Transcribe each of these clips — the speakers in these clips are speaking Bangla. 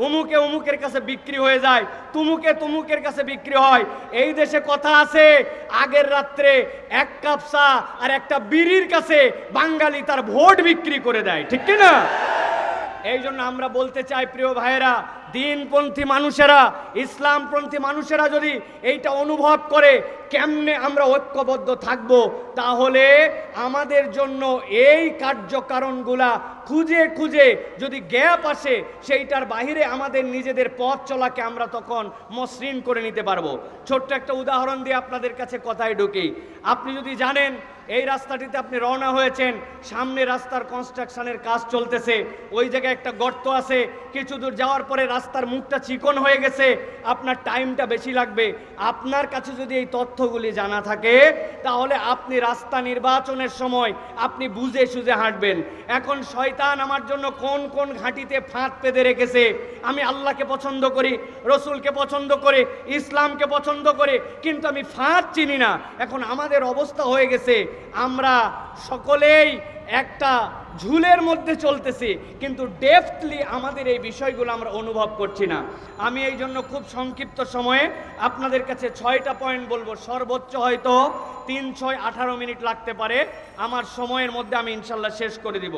অমুকে অমুকের কাছে বিক্রি হয়ে যায়, তুমুকে তুমুকের কাছে বিক্রি হয়। এই দেশে কথা আছে, আগের রাত্রে এক কাপ চা আর একটা বিড়ির কাছে বাঙালি তার ভোট বিক্রি করে দেয়, ঠিক কি না? এই জন্য আমরা বলতে চাই প্রিয় ভাইয়েরা, দিনপন্থী মানুষেরা, ইসলামপন্থী মানুষেরা যদি এইটা অনুভব করে কেমনে আমরা ঐক্যবদ্ধ থাকব, তাহলে আমাদের জন্য এই কার্যকারণগুলা খুঁজে খুঁজে যদি গ্যাপ আসে, সেইটার বাহিরে আমাদের নিজেদের পথ চলাকে আমরা তখন মসৃণ করে নিতে পারবো। ছোট্ট একটা উদাহরণ দিয়ে আপনাদের কাছে কথায় ঢুকি। আপনি যদি জানেন এই রাস্তাটিতে আপনি রওনা হয়েছেন, সামনে রাস্তার কনস্ট্রাকশনের কাজ চলতেছে, ওই জায়গায় একটা গর্ত আছে, কিছু দূর যাওয়ার পরে রাস্তার মুখটা চিকন হয়ে গেছে, আপনার টাইমটা বেশি লাগবে। আপনার কাছে যদি এই তথ্যগুলি জানা থাকে, তাহলে আপনি রাস্তা নির্বাচনের সময় আপনি বুঝে সুঝে হাঁটবেন। এখন শয়তান আমার জন্য কোন কোন ঘাঁটিতে ফাঁদ পেতে রেখেছে, আমি আল্লাহকে পছন্দ করি, রসুলকে পছন্দ করে, ইসলামকে পছন্দ করে, কিন্তু আমি ফাঁদ চিনি না। এখন আমাদের অবস্থা হয়ে গেছে, আমরা সকলেই একটা ঝুলের মধ্যে চলতেছি, কিন্তু ডেপথলি আমাদের এই বিষয়গুলো আমরা অনুভব করছি না। আমি এই জন্য খুব সংক্ষিপ্ত সময়ে আপনাদের কাছে 6টা পয়েন্ট বলবো, সর্বোচ্চ হয়তো 3-6-18 মিনিট লাগতে পারে, আমার সময়ের মধ্যে আমি ইনশাল্লাহ শেষ করে দিব।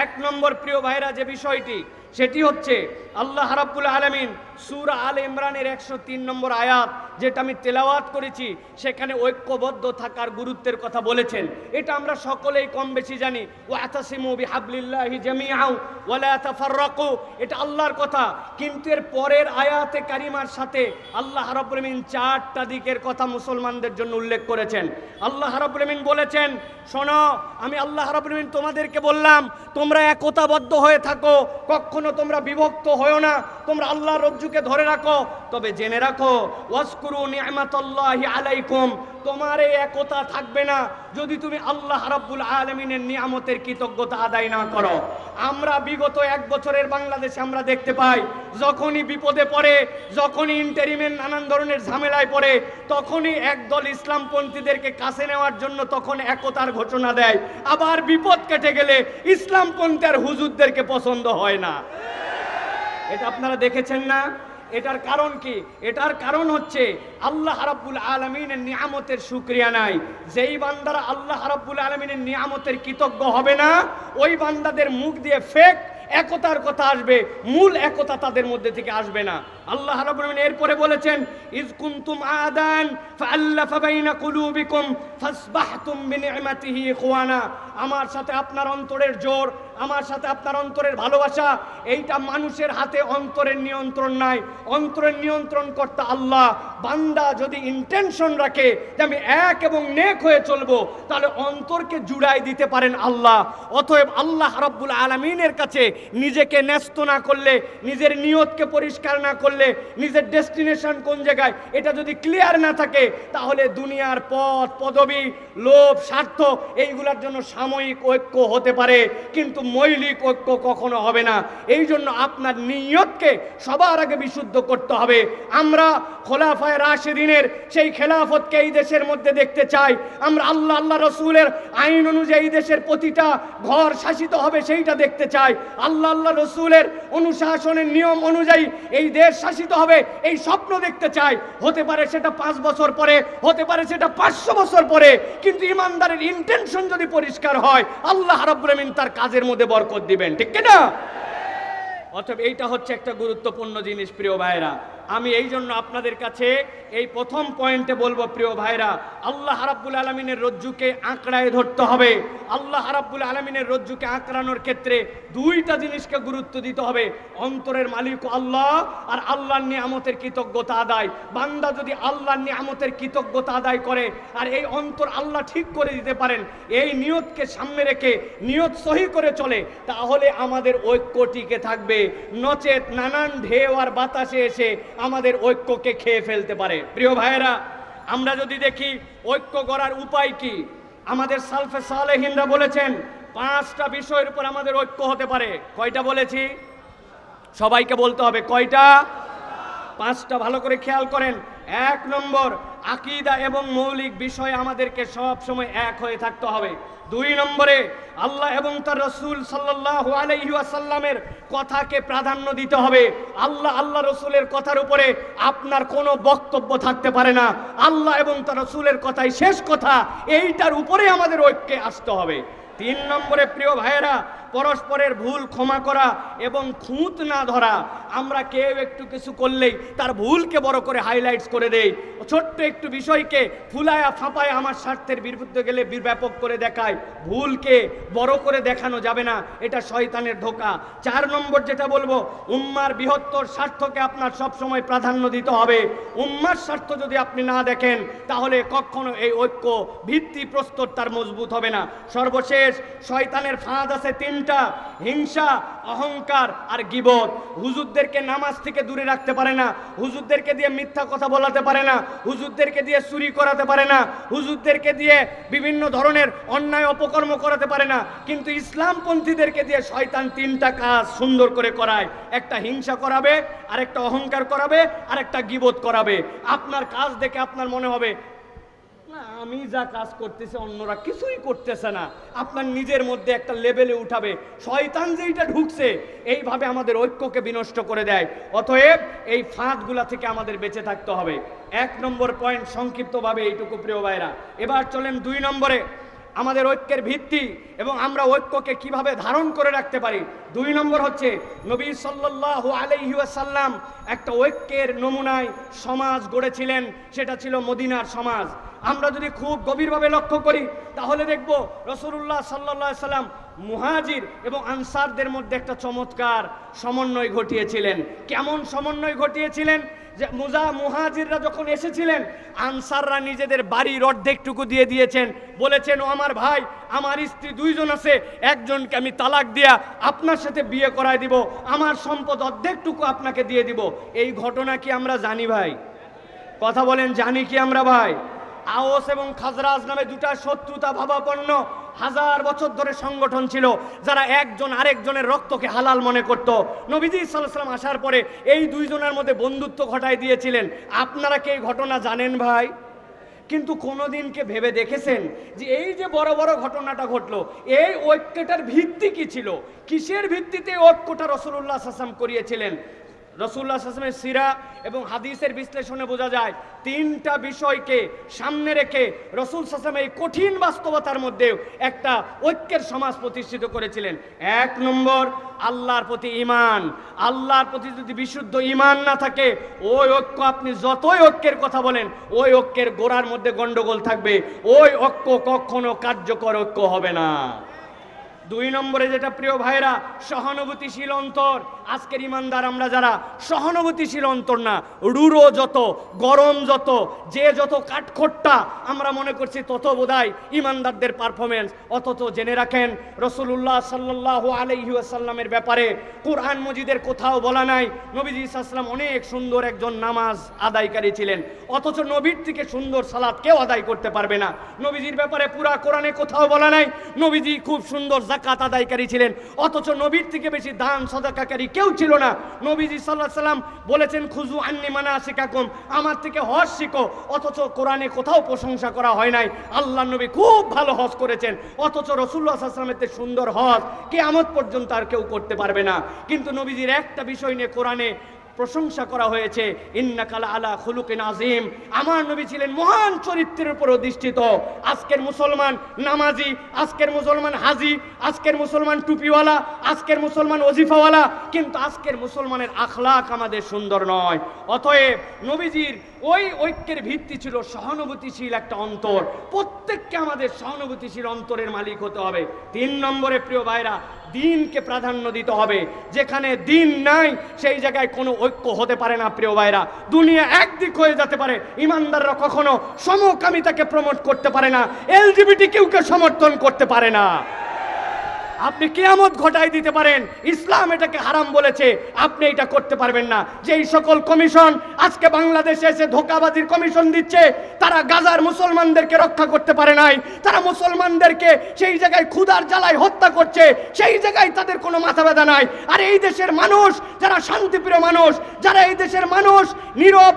1 নম্বর প্রিয় ভাইরা যে বিষয়টি, সেটি হচ্ছে আল্লাহ রাব্বুল আলামিন সূরা আলে ইমরানের 103 নম্বর আয়াত, যেটা আমি তেলাওয়াত করেছি, সেখানে ঐক্যবদ্ধ থাকার গুরুত্বের কথা বলেছেন। এটা আমরা সকলেই কম বেশি জানি, ওয়াতাসিমু বিহাবলিল্লাহি জামিআন ওয়া লা তাফাররাকু, এটা আল্লাহর কথা। কিন্তু এর পরের আয়াতে কারিমার সাথে আল্লাহ রাব্বুল আলামিন 4টা দিকের কথা মুসলমানদের জন্য উল্লেখ করেছেন। আল্লাহ রাব্বুল আলামিন বলেছেন, শোনো, আমি আল্লাহ রাব্বুল আলামিন তোমাদেরকে বললাম তোমরা একতাবদ্ধ হয়ে থাকো, কখনো তোমরা বিভক্ত হয়ো না, তোমরা আল্লাহর রজ্জুকে ধরে রাখো। তবে জেনে রাখো, ওয়াজকুরু নি'মাতাল্লাহি আলাইকুম, তোমার এই একতা থাকবে না যদি তুমি আল্লাহ রাব্বুল আলামিনের নিয়ামতের কৃতজ্ঞতা আদায় না করো। আমরা বিগত 1 বছরের বাংলাদেশে আমরা দেখতে পাই, যখনই বিপদে পড়ে, যখনই ইন্টারিমের নানান ধরনের ঝামেলায় পড়ে, তখনই একদল ইসলামপন্থীদেরকে কাছে নেওয়ার জন্য তখন একতার ঘোষণা দেয়। আবার বিপদ কেটে গেলে ইসলামপন্থী আর হুজুরদেরকে পছন্দ হয় না। এটা আপনারা দেখেছেন না? এটার কারণ কি? এটার কারণ হচ্ছে আল্লাহ রাব্বুল আলামিনের নিয়ামতের শুকরিয়া নাই। যেই বান্দারা আল্লাহ রাব্বুল আলামিনের নিয়ামতের কৃতজ্ঞ হবে না, ওই বান্দাদের মুখ দিয়ে ফেক একতার কথা আসবে, মূল একতা তাদের মধ্যে থেকে আসবে না। আল্লাহ রাব্বুল আলামিন এরপরে বলেছেন, ইজ কুনতুম আদান ফাআল্লাফা বাইনা কুলুবিকুম ফাসবাহতুম বিনি'মাতিহি ইখওয়ানা। আমার সাথে আপনার অন্তরের জোর, আমার সাথে আপনার অন্তরের ভালোবাসা, এইটা মানুষের হাতে অন্তরের নিয়ন্ত্রণ নাই, অন্তরের নিয়ন্ত্রণ কর্তা আল্লাহ। বান্দা যদি ইন্টেনশন রাখে যে আমি এক এবং নেক হয়ে চলবো, তাহলে অন্তরকে জুড়াই দিতে পারেন আল্লাহ। অতএব আল্লাহ রাব্বুল আলামিনের কাছে নিজেকে ন্যস্ত না করলে, নিজের নিয়তকে পরিষ্কার না করলে, নিজের ডেস্টিনেশন কোন জায়গায় এটা যদি ক্লিয়ার না থাকে, তাহলে দুনিয়ার পথ পদবি, লোভ, স্বার্থ, এইগুলোর জন্য সাময়িক ঐক্য হতে পারে, কিন্তু মৌলিক ঐক্য কখনো হবে না। এই জন্য আপনার নিয়তকে সবার আগে বিশুদ্ধ করতে হবে। আমরা খোলাফায়ে রাশিদিনের সেই খেলাফতকে এই দেশের মধ্যে দেখতে চাই। আমরা আল্লাহ রসুলের আইন অনুযায়ী এই দেশের প্রতিটা ঘর শাসিত হবে, সেইটা দেখতে চাই। আল্লাহ রসুলের অনুশাসনের নিয়ম অনুযায়ী এই দেশ শাসিত হবে, এই স্বপ্ন দেখতে চাই। হতে পারে সেটা 5 বছর পরে, হতে পারে সেটা 500 বছর পরে, কিন্তু ইমানদারের ইন্টেনশন যদি পরিষ্কার হয়, আল্লাহ রাব্বুল আলামিন তার কাজের মধ্যে বরকত দিবেন, ঠিক কি না? অতএব এইটা হচ্ছে একটা গুরুত্বপূর্ণ জিনিস প্রিয় ভাইরা। আমি এই জন্য আপনাদের কাছে এই প্রথম পয়েন্টে বলবো, প্রিয় ভাইরা, আল্লাহ রাব্বুল আলামিনের রজ্জুকে আঁকড়ায় ধরতে হবে। আল্লাহ রাব্বুল আলামিনের রজ্জুকে আঁকড়ানোর ক্ষেত্রে 2টা জিনিসকে গুরুত্ব দিতে হবে, অন্তরের মালিক আল্লাহ আর আল্লাহর নিয়ামতের কৃতজ্ঞতা আদায়। বান্দা যদি আল্লাহর নিয়ামতের কৃতজ্ঞতা আদায় করে আর এই অন্তর আল্লাহ ঠিক করে দিতে পারেন, এই নিয়তকে সামনে রেখে নিয়ত সহি করে চলে, তাহলে আমাদের ঐক্য টিকে থাকবে। নচেত নানান ঢেউ আর বাতাসে এসে আমাদের ঐক্যকে খেয়ে ফেলতে পারে। প্রিয় ভাইয়েরা, আমরা যদি দেখি ঐক্য করার উপায় কি, আমাদের সালফে সালেহিনরা বলেছেন 5টা বিষয়ের উপর আমাদের ঐক্য হতে পারে। কয়টা বলেছি? সবাইকে বলতে হবে কয়টা? 5টা। ভালো করে খেয়াল করেন। 1 নম্বর, আকীদা এবং মৌলিক বিষয়ে আমাদেরকে সব সময় এক হয়ে থাকতে হবে। 2 নম্বরে, আল্লাহ এবং তার রাসূল সাল্লাল্লাহু আলাইহি ওয়াসাল্লামের কথাকে প্রাধান্য দিতে হবে। আল্লাহ রাসূলের কথার উপরে আপনার কোনো বক্তব্য থাকতে পারে না। আল্লাহ এবং তার রাসূলের কথাই শেষ কথা, এইটার উপরে আমাদের ঐক্যে আসতে হবে। 3 নম্বরে প্রিয় ভাইয়েরা, পরস্পরের ভুল ক্ষমা করা এবং খুঁত না ধরা। আমরা কেউ একটু কিছু করলেই তার ভুলকে বড় করে হাইলাইটস করে দেই, ছোট্ট একটু বিষয়কে ফুলায়া ফাঁপায় আমার স্বার্থের বিরুদ্ধে গেলে ব্যাপক করে দেখায়। ভুলকে বড় করে দেখানো যাবে না, এটা শয়তানের ধোঁকা। 4 নম্বর যেটা বলবো, উম্মার বৃহত্তর স্বার্থকে আপনার সব সময় প্রাধান্য দিতে হবে। উম্মার স্বার্থ যদি আপনি না দেখেন, তাহলে কখনো এই ঐক্য ভিত্তি প্রস্তর তার মজবুত হবে না। সর্বশেষ, শয়তানের ফাঁদ আছে 3টা: হিংসা, অহংকার আর গীবত। হুজুরদেরকে নামাজ থেকে দূরে রাখতে পারে না, হুজুরদেরকে দিয়ে মিথ্যা কথা বলাতে পারে না, হুজুরদেরকে দিয়ে চুরি করাতে পারে না, হুজুরদেরকে দিয়ে বিভিন্ন ধরনের অন্যায় অপকর্ম করাতে পারে না, কিন্তু ইসলামপন্থীদেরকে দিয়ে শয়তান 3টা কাজ সুন্দর করে করায়। একটা হিংসা করাবে, আর একটা অহংকার করাবে, আর একটা গীবত করাবে। আপনার কাজ দেখে আপনার মনে হবে না, আমি যা কাজ করতেছি অন্যরা কিছুই করতেছে না। আপনার নিজের মধ্যে একটা লেভেলে উঠাবে। শয়তান যেইটা ঢুকছে, এইভাবে আমাদের ঐক্যকে বিনষ্ট করে দেয়। অতএব এই ফাঁদগুলা থেকে আমাদের বেঁচে থাকতে হবে। 1 নম্বর পয়েন্ট সংক্ষিপ্তভাবে এইটুকু প্রিয় ভাইরা। এবার চলেন 2 নম্বরে, আমাদের ঐক্যের ভিত্তি এবং আমরা ঐক্যকে কিভাবে ধারণ করে রাখতে পারি। 2 নম্বর হচ্ছে, নবী সাল্লাল্লাহু আলাইহি ওয়াসাল্লাম একটা ঐক্যের নমুনায় সমাজ গড়েছিলেন, সেটা ছিল মদিনার সমাজ। আমরা যদি খুব গভীরভাবে লক্ষ্য করি, তাহলে দেখব রাসূলুল্লাহ সাল্লাল্লাহু আলাইহি সাল্লাম মুহাজির এবং আনসারদের মধ্যে একটা চমৎকার সমন্বয় ঘটিয়েছিলেন। কেমন সমন্বয় ঘটিয়েছিলেন? যে মুহাজিররা যখন এসেছিলেন, আনসাররা নিজেদের বাড়ির অর্ধেকটুকু দিয়ে দিয়েছেন। বলেছেন, ও আমার ভাই, আমার স্ত্রী 2 জন আছে, একজনকে আমি তালাক দিয়া আপনার সাথে বিয়ে করায় দিব, আমার সম্পদ অর্ধেকটুকু আপনাকে দিয়ে দিব। এই ঘটনা কি আমরা জানি ভাই? কথা বলেন, জানি কি আমরা ভাই? আওস এবং খাজরাজ নামে 2টা শত্রুতা ভাবাপন্ন 1000 বছর ধরে সংগঠন ছিল, যারা একজন আরেকজনের রক্তকে হালাল মনে করত। নবীজি সাল্লাল্লাহু আলাইহি ওয়াসাল্লাম আসার পরে এই 2 জনের মধ্যে বন্ধুত্ব ঘটায় দিয়েছিলেন। আপনারা কি এই ঘটনা জানেন ভাই? কিন্তু কোনোদিনকে ভেবে দেখেছেন যে এই যে বড় বড় ঘটনাটা ঘটলো, এই ঐক্যটার ভিত্তি কি ছিল? কিসের ভিত্তিতে ঐক্যটা রাসূলুল্লাহ সাল্লাল্লাহু আলাইহি ওয়াসাল্লাম করিয়েছিলেন? রাসূলুল্লাহ সাল্লাল্লাহু আলাইহি ওয়াসাল্লামের সিরা এবং হাদিসের বিশ্লেষণে বোঝা যায়, 3টা বিষয়কে সামনে রেখে রাসূল সাল্লাল্লাহু আলাইহি ওয়াসাল্লাম এই কঠিন বাস্তবতার মধ্যেও একটা ঐক্যের সমাজ প্রতিষ্ঠিত করেছিলেন। 1 নম্বর, আল্লাহর প্রতি ঈমান। আল্লাহর প্রতি যদি বিশুদ্ধ ঈমান না থাকে, ওই ঐক্য আপনি যতই ঐক্যের কথা বলেন, ওই ঐক্যের গোড়ার মধ্যে গন্ডগোল থাকবে, ওই ঐক্য কখনো কার্যকর ঐক্য হবে না। 2 নম্বরে যেটা প্রিয় ভাইরা, সহানুভূতিশীল অন্তর। আজকের ইমানদার আমরা যারা সহানুভূতিশীল অন্তর না, রুড়ো যত, গরম যত, যে যত কাঠখোট্টা আমরা মনে করছি, তত বোধহয় ইমানদারদের পারফরমেন্স। অথচ জেনে রাখেন, রাসূলুল্লাহ সাল্লাল্লাহু আলাইহি ওয়াসাল্লামের ব্যাপারে কোরআন মজিদের কোথাও বলা নাই নবীজি সাল্লাল্লাহু আলাইহি ওয়াসাল্লাম অনেক সুন্দর একজন নামাজ আদায়কারী ছিলেন, অথচ নবীর থেকে সুন্দর সালাত কেউ আদায় করতে পারবে না। নবীজির ব্যাপারে পুরা কোরআনে কোথাও বলা নাই নবীজি খুব সুন্দর যাকাত আদায়কারী ছিলেন, অথচ নবীর থেকে বেশি দান সাদাকাকারী কেউ ছিল না। নবীজি সাল্লাল্লাহু আলাইহি ওয়াসাল্লাম বলেছেন, খুযু আন্নী মানাসিকাকুম, আমার থেকে হজ শিখো, অথচ কোরআনে কোথাও প্রশংসা করা হয় নাই আল্লাহর নবী খুব ভালো হজ করেছেন, অথচ রাসূলুল্লাহ সাল্লাল্লাহু আলাইহি ওয়াসাল্লামের সুন্দর হজ কিয়ামত পর্যন্ত আর কেউ করতে পারবে না। কিন্তু নবীজির একটা বিষয় নিয়ে কোরআনে প্রশংসা করা হয়েছে, ইন্নাকা আলা খুলুকিন আযীম, আমার নবী ছিলেন মহান চরিত্রের উপর অধিষ্ঠিত। আজকের মুসলমান নামাজি, আজকের মুসলমান হাজি, আজকের মুসলমান টুপিওয়ালা, আজকের মুসলমান ওজিফাওয়ালা, কিন্তু আজকের মুসলমানের আখলাক আমাদের সুন্দর নয়। অতএব নবীজির ওই ঐক্যের ভিত্তি ছিল সহানুভূতিশীল একটা অন্তর। প্রত্যেককে আমাদের সহানুভূতিশীল অন্তরের মালিক হতে হবে। 3 নম্বরে প্রিয় ভাইরা, দিনকে প্রাধান্য দিতে হবে। যেখানে দিন নাই, সেই জায়গায় কোনো ঐক্য হতে পারে না প্রিয় ভাইরা। দুনিয়া একদিক হয়ে যেতে পারে, ইমানদাররা কখনো সমকামিতাকে প্রমোট করতে পারে না, এলজিবিটি কেউকে সমর্থন করতে পারে না। আপনি কিয়ামত ঘটায় দিতে পারেন, ইসলাম এটাকে হারাম বলেছে, আপনি এটা করতে পারবেন না। যেই সকল কমিশন আজকে বাংলাদেশে এসে ধোঁকাবাজির কমিশন দিচ্ছে, তারা গাজার মুসলমানদেরকে রক্ষা করতে পারে নাই, তারা মুসলমানদেরকে সেই জায়গায় ক্ষুধার জ্বালায় হত্যা করছে, সেই জায়গায় তাদের কোনো মাথা ব্যথা নাই। আর এই দেশের মানুষ যারা শান্তিপ্রিয় মানুষ, যারা এই দেশের মানুষ নীরব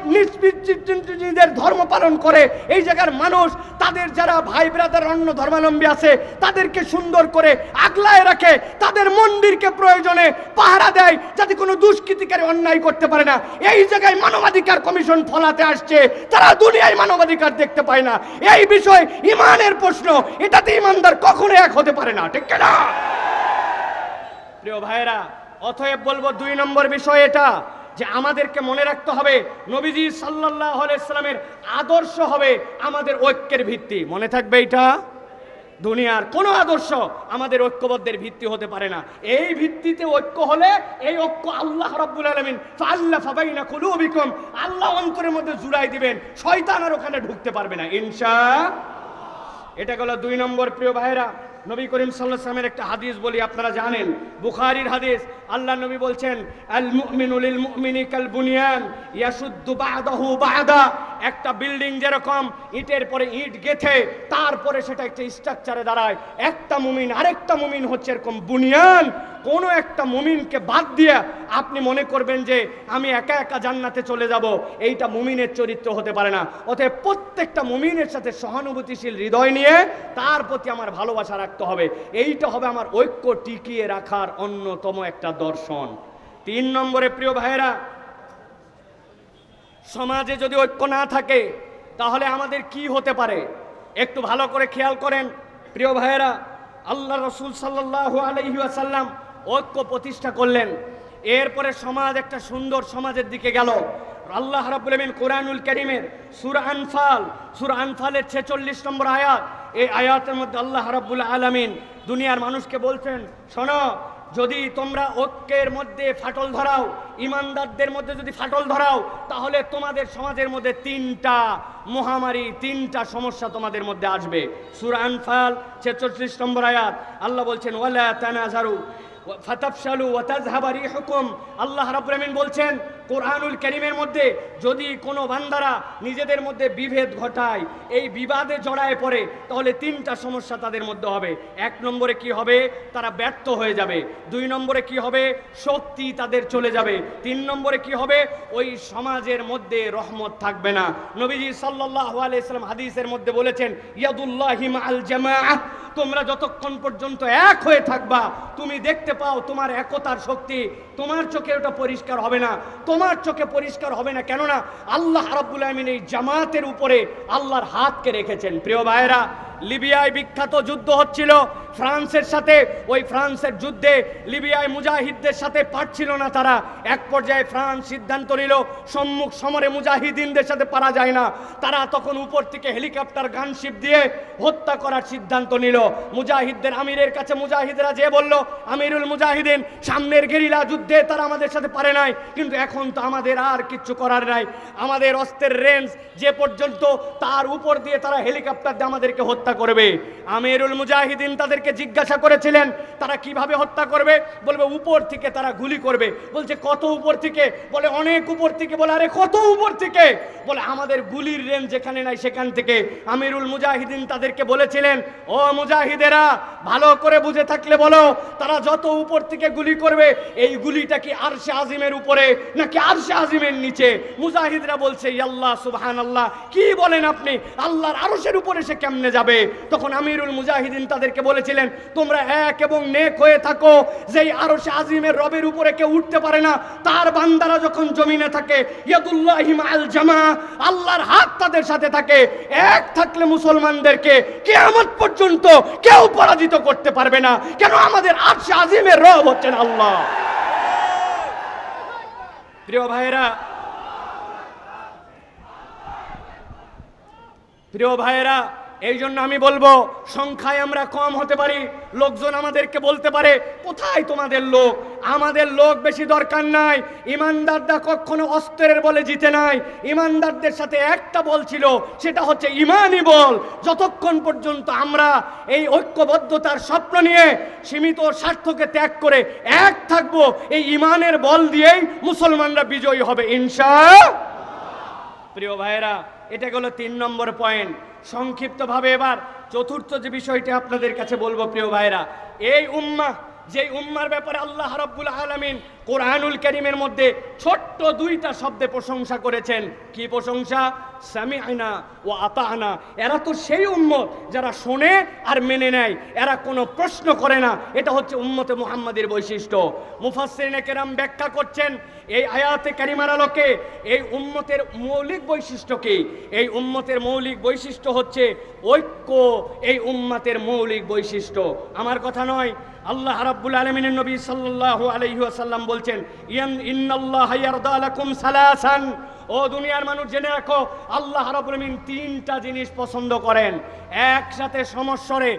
নিজের ধর্ম পালন করে, এই জায়গার মানুষ তাদের যারা ভাই ব্রাদার অন্য ধর্মাবলম্বী আছে তাদেরকে সুন্দর করে আগলায় রাখে, তাদের মন্দিরকে প্রয়োজনে পাহারা দেয় যাতে কোনো দুষ্কৃতিকারী অন্যায় করতে পারে না। এই জায়গায় মানবাধিকার কমিশন ফলাতে আসছে, তারা দুনিয়ায় মানবাধিকার দেখতে পায় না। এই বিষয় ইমানের প্রশ্ন, এটাতে ইমানদার কখনো এক হতে পারে না, ঠিক না? প্রিয় ভাইরা, অতএব বলবো 2 নম্বর বিষয় এটা যে আমাদেরকে মনে রাখতে হবে নবীজি সাল্লাল্লাহু আলাইহি সাল্লামের আদর্শ হবে আমাদের ঐক্যের ভিত্তি। মনে থাকবে এটা। দুনিয়ার কোন আদর্শ আমাদের ঐক্যবদ্ধের ভিত্তি হতে পারে না। এই ভিত্তিতে ঐক্য হলে, এই ঐক্য আল্লাহ রাব্বুল আলামিন ফাআল্লাফা বাইনা কুলুবিকুম, আল্লাহ অন্তরের মধ্যে জুড়াই দিবেন, শয়তান আর ওখানে ঢুকতে পারবে না ইনশাআল্লাহ। এটা গেল 2 নম্বর। প্রিয় ভাইরা, নবী করিম সাল্লাল্লাহু আলাইহি ওয়াসাল্লামের একটা হাদিস বলি, আপনারা জানেন, বুখারীর হাদিস। আল্লাহ নবী বলছেন, আল মুমিনু লিল মুমিনি কাল বুনিয়ান ইয়াশুদ্দু বা'দাহু বা'দা। একটা বিল্ডিং যেরকম ইটের পরে ইট গেথে তারপরে সেটা একটা স্ট্রাকচারে দাঁড়ায়, একটা মুমিন আরেকটা মুমিন হচ্ছে এরকম বুনিয়ান। কোনো একটা মুমিনকে বাদ দিয়ে আপনি মনে করবেন যে আমি একা একা জান্নাতে চলে যাব, এইটা মুমিনের চরিত্র হতে পারে না। অতএব প্রত্যেকটা মুমিনের সাথে সহানুভূতিশীল হৃদয় নিয়ে তার প্রতি আমার ভালোবাসা রাখতে হবে। এইটা হবে আমার ঐক্য টিকিয়ে রাখার অন্যতম একটা দর্শন। 3 নম্বরে প্রিয় ভাইয়েরা, সমাজে যদি ঐক্য না থাকে তাহলে আমাদের কি হতে পারে একটু ভালো করে খেয়াল করেন। প্রিয় ভাইয়েরা, আল্লাহ রাসূল সাল্লাল্লাহু আলাইহি ওয়াসাল্লাম ঐক্য প্রতিষ্ঠা করলেন, এরপরে সমাজ একটা সুন্দর সমাজের দিকে গেল। আল্লাহ রাব্বুল আলামিন কোরআনুল কারীমের সূরা আনফালের 46 নম্বর আয়াত, এই আয়াতের মধ্যে আল্লাহ রাব্বুল আলামিন দুনিয়ার মানুষকে বলছেন, শোনো, যদি তোমরা ঐক্যের মধ্যে ফাটল ধরাও, ইমানদারদের মধ্যে যদি ফাটল ধরাও, তাহলে তোমাদের সমাজের মধ্যে 3টা মহামারী, 3টা সমস্যা তোমাদের মধ্যে আসবে। সূরা আনফাল 46 নম্বর আয়াত, আল্লাহ বলছেন, ওয়ালা তানাজারু ফাতাফশালু ওয়া তাযহাবা রিহুকুম। আল্লাহ রাব্বুল আলামিন বলছেন কোরআনুল কারীমের মধ্যে, যদি কোনো বান্দারা নিজেদের মধ্যে বিভেদ ঘটায়, এই বিবাদে জড়ায় পড়ে, তাহলে 3টা সমস্যা তাদের মধ্যে হবে। 1 নম্বরে কি হবে? তারা ব্যর্থ হয়ে যাবে। 2 নম্বরে কি হবে? শক্তি তাদের চলে যাবে। 3 নম্বরে কি হবে? ওই সমাজের মধ্যে রহমত থাকবে না। নবীজি সাল্লাল্লাহু আলাইহি সাল্লাম হাদিসের মধ্যে বলেছেন, ইয়াদুল্লাহি মাআল জামাআহ, তোমরা যতক্ষণ পর্যন্ত এক হয়ে থাকবা, তুমি দেখতে পাও তোমার একতার শক্তি, তোমার চোখে ওটা পরিষ্কার হবে না, তোমার চোখে পরিষ্কার হবে না। কেননা আল্লাহ রাব্বুল আলামিন এই জামাতের উপরে আল্লাহর হাতকে রেখেছেন। প্রিয় ভাইয়েরা, লিবিয়ায় বিখ্যাত যুদ্ধ হচ্ছিল ফ্রান্সের সাথে। ওই ফ্রান্সের যুদ্ধে লিবিয়ায় মুজাহিদদের সাথে পারছিল না তারা। এক পর্যায়ে ফ্রান্স সিদ্ধান্ত নিল সম্মুখ সমরে মুজাহিদিনদের সাথে পারা যায় না। তারা তখন উপর থেকে হেলিকপ্টার গানশিপ দিয়ে হত্যা করার সিদ্ধান্ত নিল। মুজাহিদদের আমিরের কাছে মুজাহিদরা যে বলল, আমিরুল মুজাহিদিন, সামনের গেরিলা যুদ্ধে তারা আমাদের সাথে পারে নাই, কিন্তু এখন তো আমাদের আর কিচ্ছু করার নাই, আমাদের অস্ত্রের রেঞ্জ যে পর্যন্ত, তার উপর দিয়ে তারা হেলিকপ্টার দিয়ে আমাদেরকে হত্যা করবে। আমিরুল মুজাহিদিন তাদেরকে জিজ্ঞাসা করেছিলেন তারা কিভাবে হত্যা করবে, বলবে উপর থেকে তারা গুলি করবে। বলছে কত উপর থেকে? বলে অনেক উপর থেকে। বলে আরে কত উপর থেকে? বলে আমাদের গুলির রেঞ্জ যেখানে নাই সেখান থেকে। আমিরুল মুজাহিদিন তাদেরকে বলেছিলেন, ও মুজাহিদেরা, ভালো করে বুঝে থাকলে বলো, তারা যত উপর থেকে গুলি করবে, এই গুলিটা কি আরশে আজিমের উপরে নাকি আরশে আজিমের নিচে? মুজাহিদরা বলছে, আল্লাহ সুবহানাল্লাহ, কি বলেন আপনি? আল্লাহর আরশের উপরে সে কেমনে যাবে? তখন আমিরুল মুজাহিদিন তাদেরকে বলেছিলেন, তোমরা এক এবং নেক হয়ে থাকো, যেই আরশে আজিমের রবের উপরে কেউ উঠতে পারে না, তার বান্দারা যখন জমিনে থাকে, ইয়াদুল্লাহি মাআল জামাআহ, আল্লাহর হাত তাদের সাথে থাকে। এক থাকলে মুসলমানদেরকে কিয়ামত পর্যন্ত কেউ পরাজিত করতে পারবে না। কেন? আমাদের আরশে আজিমের রব হচ্ছেন আল্লাহ। প্রিয় ভাইয়েরা, এই জন্য আমি বলবো, সংখ্যায় আমরা কম হতে পারি, লোকজন আমাদেরকে বলতে পারে, কোথায় তোমাদের লোক? আমাদের লোক বেশি দরকার নাই। ইমানদাররা কখনো অস্ত্রের বলে জিতে নাই। ইমানদারদের সাথে একটা বল ছিল, সেটা হচ্ছে ইমানই বল। যতক্ষণ পর্যন্ত আমরা এই ঐক্যবদ্ধতার স্বপ্ন নিয়ে সীমিত স্বার্থকে ত্যাগ করে এক থাকবো, এই ইমানের বল দিয়েই মুসলমানরা বিজয়ী হবে ইনশাআল্লাহ। প্রিয় ভাইয়েরা, এটা হলো 3 নম্বর পয়েন্ট। সংক্ষিপ্তভাবে এবার চতুর্থ যে বিষয়টি আপনাদের কাছে বলবো প্রিয় ভাইয়েরা, এই উম্মাহ, যেই উম্মার ব্যাপারে আল্লাহ রাব্বুল আলামিন কোরআনুল কারীমের মধ্যে ছোট্ট 2টা শব্দে প্রশংসা করেছেন। কি প্রশংসা? সামি'না ওয়া আতা'না। এরা তো সেই উম্মত যারা শোনে আর মেনে নেয়, এরা কোনো প্রশ্ন করে না। এটা হচ্ছে উম্মতে মুহাম্মাদের বৈশিষ্ট্য। মুফাসসিরিনে কেরাম ব্যাখ্যা করছেন এই আয়াতে কারিমার আলোকে এই উম্মতের মৌলিক বৈশিষ্ট্য কি? এই উম্মতের মৌলিক বৈশিষ্ট্য হচ্ছে ঐক্য। এই উম্মতের মৌলিক বৈশিষ্ট্য আমার কথা নয়, আল্লাহ রাব্বুল আলামিনের নবী সাল্লাল্লাহু আলাইহি ওয়াসাল্লাম বলছেন, ইন্নাল্লাহা ইয়ারদা লাকুম সালাসান। ও দুনিয়ার মানুষ জেনে রাখো, আল্লাহ রাব্বুল আলামিন 3টা জিনিস পছন্দ করেন। একসাথে সমস্বরে,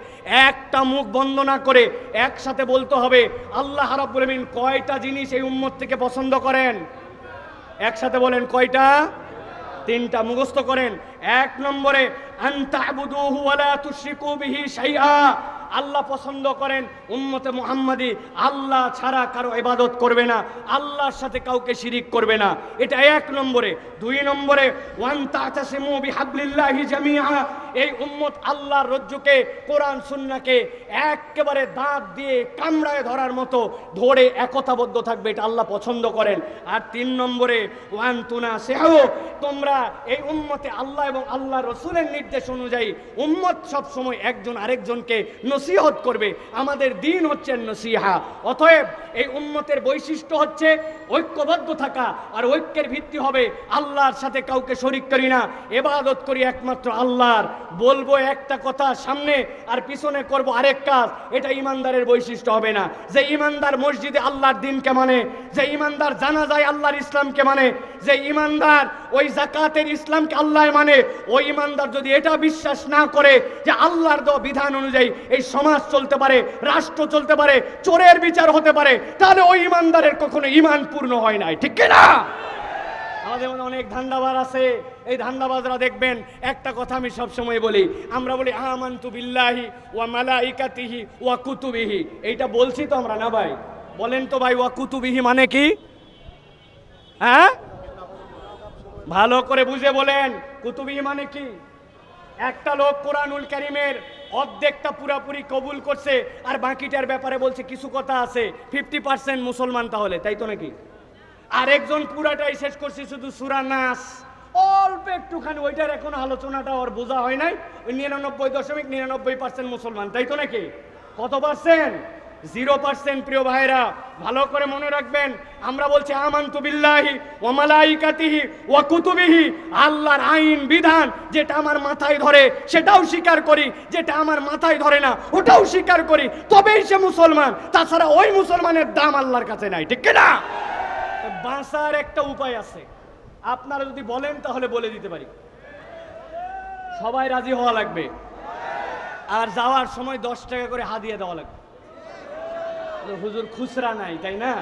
একটা মুখ বন্ধ না করে একসাথে বলতে হবে, আল্লাহ রাব্বুল আলামিন কয়টা জিনিস এই উম্মত থেকে পছন্দ করেন? একসাথে বলেন, কয়টা? 3টা মুখস্থ করেন। 1 নম্বরে, আনতা'বুদুহু ওয়া লা তুশরিকু বিহি শাইআ। আল্লাহ পছন্দ করেন উম্মতে মুহাম্মাদি আল্লাহ ছাড়া কারো ইবাদত করবে না, আল্লাহর সাথে কাউকে শিরিক করবে না। এটা 1 নম্বরে। 2 নম্বরে, ওয়ান তা'তাসিমু বিহাবলিল্লাহি জামিআ। এই উম্মত আল্লাহর রজ্জুকে, কোরআন সুন্নাহকে একেবারে দাঁত দিয়ে কামড়ায় ধরার মতো ধরে একতাবদ্ধ থাকবে, এটা আল্লাহ পছন্দ করেন। আর 3 নম্বরে, ওয়ান তুনাসিহু। তোমরা এই উম্মতে আল্লাহ এবং আল্লাহর রাসূলের নির্দেশ অনুযায়ী উম্মত সব সময় একজন আরেকজনকে নসিহত করবে। আমাদের দ্বীন হচ্ছে নসিহা। অতএব এই উম্মতের বৈশিষ্ট্য হচ্ছে ঐক্যবদ্ধ থাকা, আর ঐক্যের ভিত্তি হবে আল্লাহর সাথে কাউকে শরীক করি না, ইবাদত করি একমাত্র আল্লাহর। বলবো একটা কথা সামনে আর পিছনে করব আরেক কাজ, এটা ইমানদারের বৈশিষ্ট্য হবে না। যে ইমানদার মসজিদে আল্লাহর দ্বীনকে মানে, যে ইমানদার জানাজায় আল্লাহর ইসলামকে মানে, যে ইমানদার ওই যাকাতের ইসলামকে আল্লাহ মানে, ওই ইমানদার যদি এটা বিশ্বাস না করে যে আল্লাহর দেওয়া বিধান অনুযায়ী এই সমাজ চলতে পারে, রাষ্ট্র চলতে পারে, চোরের বিচার হতে পারে, তাহলে ওই ইমানদারের কখনো ইমান পূর্ণ হয় নাই, ঠিক কি না? আমাদের মধ্যে অনেক ধান্দাবাজ আছে। এই ধান্দাবাজরা দেখবেন, একটা কথা আমি সব সময় বলি, আমরা বলি আমানতু বিল্লাহি ওয়া মালাইকাতিহি ওয়া কুতুবিহি। এইটা বলছি তো আমরা, না ভাই? বলেন তো ভাই, ওয়া কুতুবিহি মানে কি? হ্যাঁ, ভালো করে বুঝে বলেন, কুতুবিহি মানে কি? একটা লোক কোরআনুল কারীমের অর্ধেকটা পুরাপুরি কবুল করছে আর বাকিটার ব্যাপারে বলছে কিছু কথা আছে, 50% মুসলমান তাহলে, তাই তো নাকি? আরেকজন পুরাটাই শেষ করছে শুধু সূরা নাস, অল্প একটুখানি, ওইটার এখন আলোচনাটা ওর বোঝা হয় নাই, ওই 99.99% মুসলমান, তাই তো নাকি? কত পার্সেন্ট? 0%। প্রিয় ভাইরা, ভালো করে মনে রাখবেন, আমরা বলছি আমানতু বিল্লাহি ওয়া মালাইকাতিহি ওয়া কুতুবিহি। আল্লাহর আইন বিধান যেটা আমার মাথায় ধরে সেটাও স্বীকার করি, যেটা আমার মাথায় ধরে না ওটাও স্বীকার করি, তবেই সে মুসলমান। তাছাড়া ওই মুসলমানের দাম আল্লাহর কাছে নাই, ঠিক কি না? বাঁচার একটা উপায় আছে, আপনারা যদি বলেন তাহলে বলে দিতে পারি। সবাই রাজি হওয়া লাগবে, আর যাওয়ার সময় 10 টাকা করে হাদিয়া দেওয়া লাগবে। হুজুর খুচরা নাই, তাই না?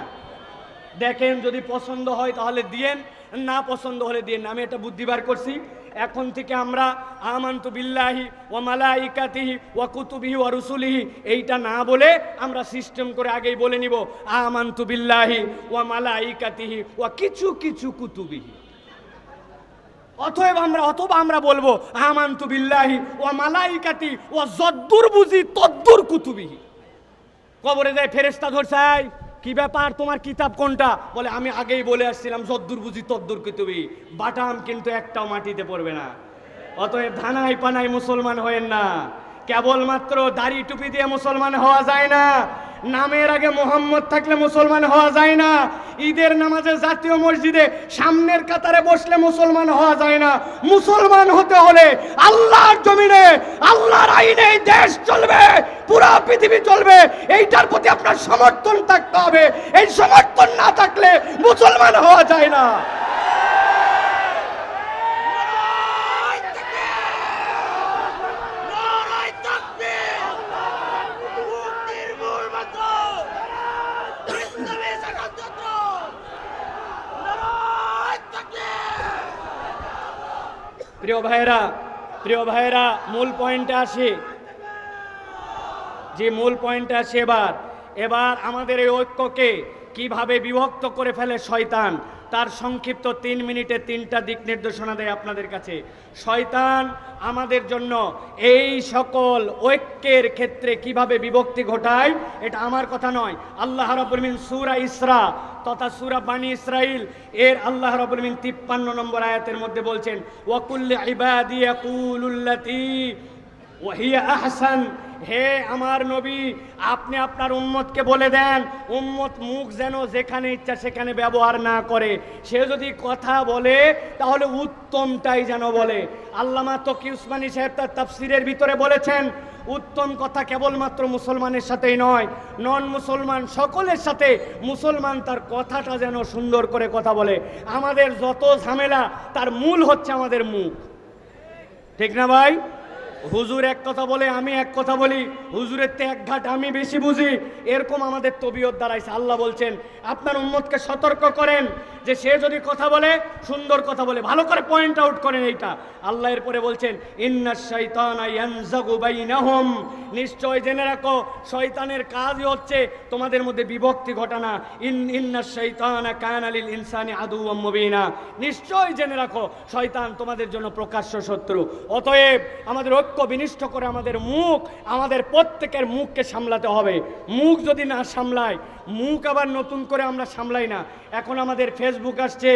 দেখেন, যদি পছন্দ হয় তাহলে দিয়েন, না পছন্দ হলে দিয়েন। আমি একটা বুদ্ধি বার করছি, এখন থেকে আমরা আমানতু বিল্লাহি ওয়া মালাইকাতিহি ওয়া কুতুবিহি ওয়া রুসুলিহি এইটা না বলে আমরা সিস্টেম করে আগেই বলে নিব আমানতু বিল্লাহি ওয়া মালাইকাতিহি ওয়া কিছু কিছু কুতুবিহি। অথবা আমরা বলবো আমানতু বিল্লাহি ওয়া মালাইকাতি ওয়া যদ্দুর বুঝি তদ্দুর কুতুবিহি। কবরে যায় ফেরেশতা ধরছাই, কি ব্যাপার, তোমার কিতাব কোনটা? বলে আমি আগেই বলে আসছিলাম যদ্দুর বুঝি তদ্দুর কুতুবিহি। বাটাম কিন্তু একটাও মাটিতে পড়বে না। অতএব ধানাই পানাই মুসলমান হয়েন না, কেবলমাত্র দাড়ি টুপি দিয়ে মুসলমান হওয়া যায় না, নামের আগে মোহাম্মদ থাকলে মুসলমান হওয়া যায় না, ঈদের নামাজে জাতীয় মসজিদে সামনের কাতারে বসলে মুসলমান হওয়া যায় না। মুসলমান হতে হলে আল্লাহর জমিনে আল্লাহর আইনে দেশ চলবে, পুরা পৃথিবী চলবে, এইটার প্রতি আপনার সমর্থন থাকতে হবে। এই সমর্থন না থাকলে মুসলমান হওয়া যায় না। প্রিয় ভাইয়েরা মূল পয়েন্টে আসি। যে মূল পয়েন্টে আসি এবার আমাদের এই ঐক্যকে কিভাবে বিভক্ত করে ফেলে শয়তান, তার সংক্ষিপ্ত 3 মিনিটে 3টা দিক নির্দেশনা দেয় আপনাদের কাছে। শয়তান আমাদের জন্য এই সকল ঐক্যের ক্ষেত্রে কিভাবে বিভক্তি ঘটায়, এটা আমার কথা নয়। আল্লাহ রাব্বুল আলামিন সূরা ইসরা তথা সূরা বানি ইসরাইল এর আল্লাহ রাব্বুল আলামিন 53 নম্বর আয়াতের মধ্যে বলছেন, ওয়া কুল্লি ইবাদি ইয়াকুলুল্লাতী ওয়া হিয়া আহসান। হে আমার নবী, আপনি আপনার উম্মতকে বলে দেন, উম্মত মুখ যেন যেখানে ইচ্ছা সেখানে ব্যবহার না করে। সে যদি কথা বলে তাহলে উত্তমটাই যেন বলে। আল্লামা তকি উসমানী সাহেব তার তাফসিরের ভিতরে বলেছেন, উত্তম কথা কেবলমাত্র মুসলমানের সাথেই নয়, নন মুসলমান সকলের সাথে মুসলমান তার কথাটা যেন সুন্দর করে কথা বলে। আমাদের যত ঝামেলা তার মূল হচ্ছে আমাদের মুখ, ঠিক না ভাই? হুজুর এক কথা বলে, আমি এক কথা বলি, হুজুরের তে এক ঘাট আমি বেশি বুঝি, এরকম আমাদের তবিয়ত দাঁড়াইছে। আল্লাহ বলছেন আপনার উম্মতকে সতর্ক করেন যে সে যদি কথা বলে সুন্দর কথা বলে, ভালো করে পয়েন্ট আউট করেন এইটা। আল্লাহ এরপরে বলছেন ইন্নাশ শাইতানা ইয়ানজাগু বাইনাহুম, নিশ্চয় জেনে রাখো শয়তানের কাজই হচ্ছে তোমাদের মধ্যে বিভক্তি ঘটানো। ইন্নাশ শাইতানা কানা লিল ইনসানি আদুওয়াম মুবিনা, নিশ্চয় জেনে রাখো শয়তান তোমাদের জন্য প্রকাশ্য শত্রু। অতএব আমাদের ঐক্য বিনিষ্ট করে আমাদের মুখ, আমাদের প্রত্যেকের মুখকে সামলাতে হবে। মুখ যদি না সামলায়, মুখ আবার নতুন করে আমরা সামলাই না। এখন আমাদের ফেসবুক আসছে,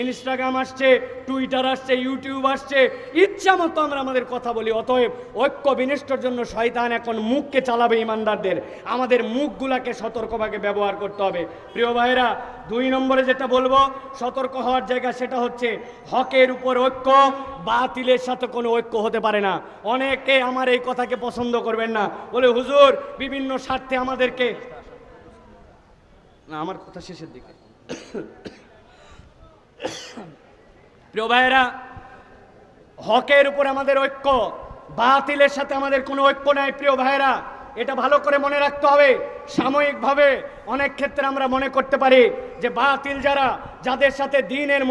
ইনস্টাগ্রাম আসছে, টুইটার আসছে, ইউটিউব আসছে, ইচ্ছা মতো আমরা আমাদের কথা বলি। অতএব ঐক্য বিনষ্টর জন্য শয়তান এখন মুখকে চালাবে ইমানদারদের। আমাদের মুখগুলাকে সতর্কভাবে ব্যবহার করতে হবে। প্রিয় ভাইরা, 2 নম্বরে যেটা বলবো সতর্ক হওয়ার জায়গা, সেটা হচ্ছে হকের উপর ঐক্য, বাতিলের সাথে কোনো ঐক্য হতে পারে না। অনেকে আমার এই কথাকে পছন্দ করবেন না, বলে হুজুর বিভিন্ন স্বার্থে আমাদেরকে, না আমার কথা শেষের দিকে। প্রিয় ভাইয়েরা, হকের উপর আমাদের ঐক্য, বাতিলের সাথে আমাদের কোনো ঐক্য নাই। প্রিয় ভাইয়েরা, এটা ভালো করে মনে রাখতে হবে। সাময়িকভাবে অনেক ক্ষেত্রে আমরা মনে করতে পারি যে বাতিল যারা, যাদের সাথে দ্বীনের